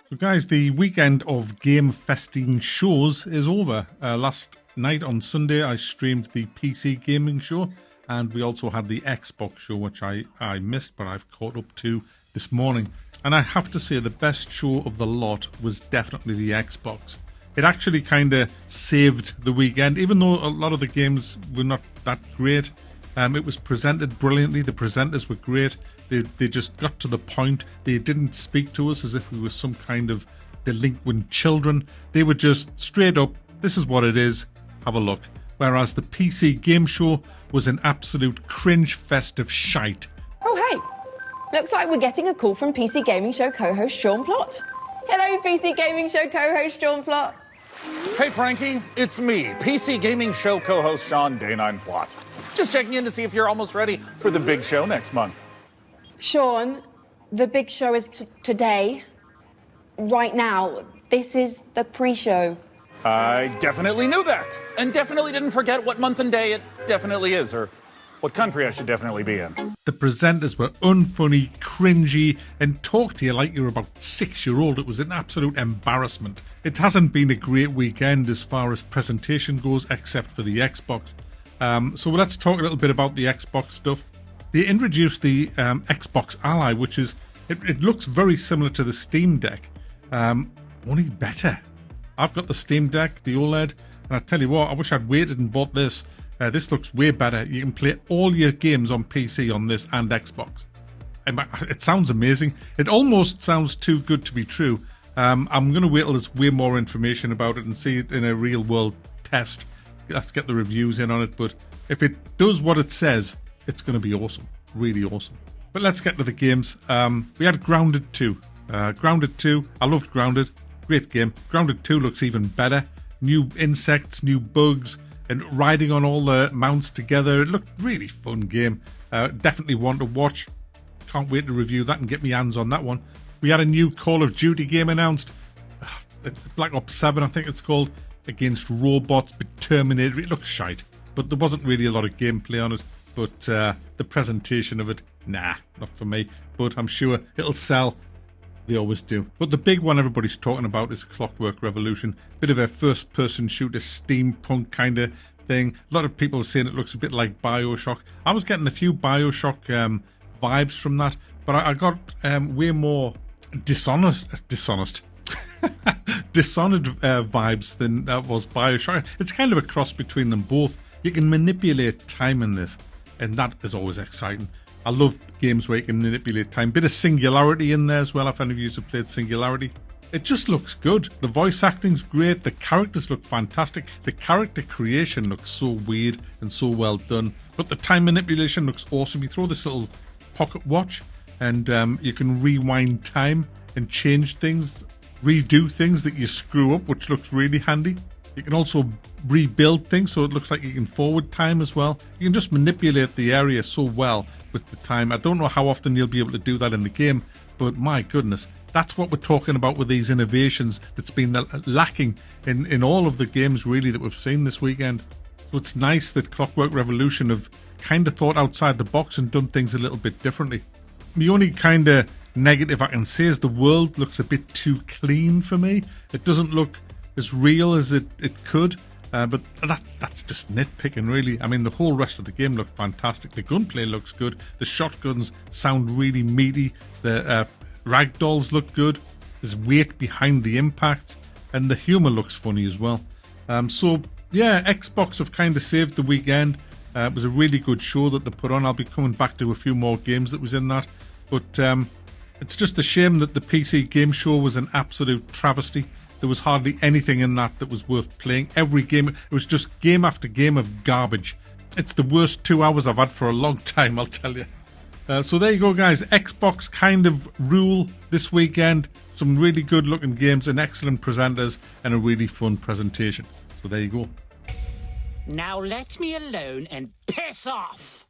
So guys, the weekend of game festing shows is over. Last night on Sunday I streamed the PC gaming show, and we also had the Xbox show, which I missed, but I've caught up to this morning. And I have to say the best show of the lot was definitely the Xbox. It actually kind of saved the weekend, even though a lot of the games were not that great. It was presented brilliantly. The presenters were great. They just got to the point. They didn't speak to us as if we were some kind of delinquent children. They were just straight up, this is what it is, have a look. Whereas the PC game show was an absolute cringe fest of shite. Oh hey, looks like we're getting a call from PC Gaming Show co-host Sean Plott. Hello PC Gaming Show co-host Sean Plott. Hey Frankie, it's me, PC Gaming Show co-host Sean Day9 Plott. Just checking in to see if you're almost ready for the big show next month. Sean, the big show is today, right now. This is the pre-show. I definitely knew that, and definitely didn't forget what month and day it definitely is, or what country I should definitely be in. The presenters were unfunny, cringy, and talked to you like you were about 6-year-old. It was an absolute embarrassment. It hasn't been a great weekend as far as presentation goes, except for the Xbox. So let's talk a little bit about the Xbox stuff. They introduced the Xbox Ally, which is, it looks very similar to the Steam Deck, only better. I've got the Steam Deck, the OLED, and I tell you what, I wish I'd waited and bought this. This looks way better. You can play all your games on PC on this and Xbox. It sounds amazing. It almost sounds too good to be true. I'm going to wait till there's way more information about it and see it in a real world test. Let's get the reviews in on it, but if it does what it says, it's going to be awesome. Really awesome. But let's get to the games. We had Grounded 2. Grounded 2, I loved Grounded. Great game. Grounded 2 looks even better. New insects, new bugs, and riding on all the mounts together. It looked really fun game. Definitely one to watch. Can't wait to review that and get my hands on that one. We had a new Call of Duty game announced. Black Ops 7, I think it's called. Against robots, but Terminator. It looks shite. But there wasn't really a lot of gameplay on it. But the presentation of it, nah, not for me. But I'm sure it'll sell. They always do. But the big one everybody's talking about is Clockwork Revolution. Bit of a first-person shooter, steampunk kind of thing. A lot of people are saying it looks a bit like Bioshock. I was getting a few Bioshock vibes from that, but I got way more Dishonored vibes than was Bioshock. It's kind of a cross between them both. You can manipulate time in this, and that is always exciting. I love games where you can manipulate time. Bit of Singularity in there as well, if any of you have played Singularity. It just looks good. The voice acting's great. The characters look fantastic. The character creation looks so weird and so well done. But the time manipulation looks awesome. You throw this little pocket watch and you can rewind time and change things, redo things that you screw up, which looks really handy. You can also rebuild things, so it looks like you can forward time as well. You can just manipulate the area so well with the time. I don't know how often you'll be able to do that in the game, but my goodness, that's what we're talking about with these innovations that's been lacking in all of the games really that we've seen this weekend. So it's nice that Clockwork Revolution have kind of thought outside the box and done things a little bit differently. The only kind of negative I can say is the world looks a bit too clean for me. It doesn't look as real as it could, but that's just nitpicking really. I mean, the whole rest of the game looked fantastic. The gunplay looks good. The shotguns sound really meaty. The ragdolls look good. There's weight behind the impact, and the humour looks funny as well. So yeah, Xbox have kind of saved the weekend. It was a really good show that they put on. I'll be coming back to a few more games that was in that, but it's just a shame that the PC game show was an absolute travesty. There was hardly anything in that was worth playing. Every game, it was just game after game of garbage. It's the worst 2 hours I've had for a long time, I'll tell you. So there you go, guys. Xbox kind of rule this weekend. Some really good looking games and excellent presenters and a really fun presentation. So there you go. Now let me alone and piss off!